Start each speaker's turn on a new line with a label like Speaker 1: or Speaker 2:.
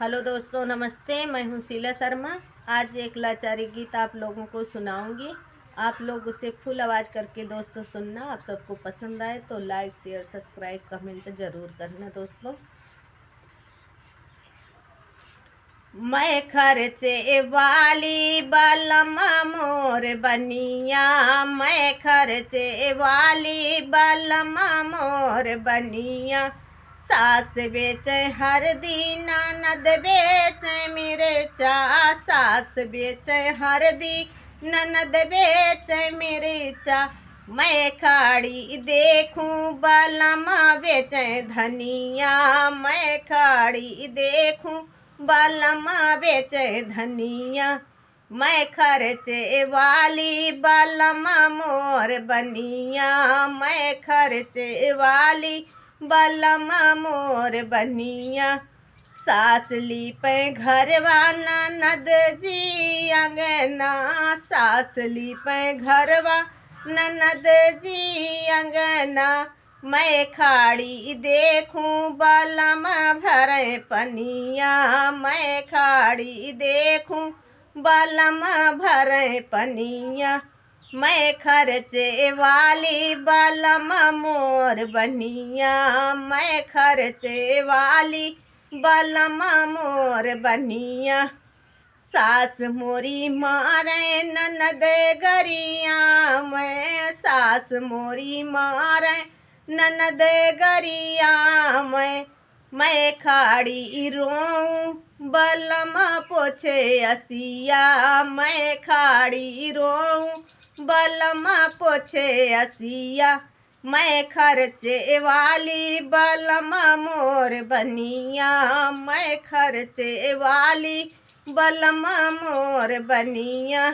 Speaker 1: Hello दोस्तों, नमस्ते। मैं हूं शीला शर्मा। आज एक लाचारी गीत आप लोगों को सुनाऊंगी। आप लोग उसे फुल आवाज़ करके दोस्तों सुनना। आप सबको पसंद आए तो लाइक शेयर सब्सक्राइब कमेंट ज़रूर करना दोस्तों। मैं खर्चे वाली बलमा मोर बनिया, मैं खर्चे वाली बलमा मोर बनिया। सास बेचे हरदी, ननद बेचे मिर्चा, सास बेचे हरदी, ननद बेचे मिर्चा। मैं खाड़ी देखूं बलमा बेचे धनिया, मैं खाड़ी देखूं बलमा बेचे धनिया। मैं खर्चे वाली बलमा मोर बनिया, मैं खर्चे वाली बलमा मोर बनिया। सास लीपे घरवा, ननद जी अंगना, सास लीपे घरवा, ननद जी अंगना। मैं खाड़ी देखूं बलमा भरे पनिया, मैं खाड़ी देखूं बलमा भरे पनिया। मैं खर्चे वाली बलमा मोर बनिया, मैं खर्चे वाली बलमा मोर बनिया। सास मोरी मारे ननद गरिया, मैं सास मोरी मारे ननद गरिया। मैं खाड़ी रोऊं बलमा पोछे असिया, मैं खाड़ी रोऊं बलमा पोछे असिया। मैं खर्चे वाली बलमा मोर बनिया, मैं खर्चे वाली बलमा मोर बनिया।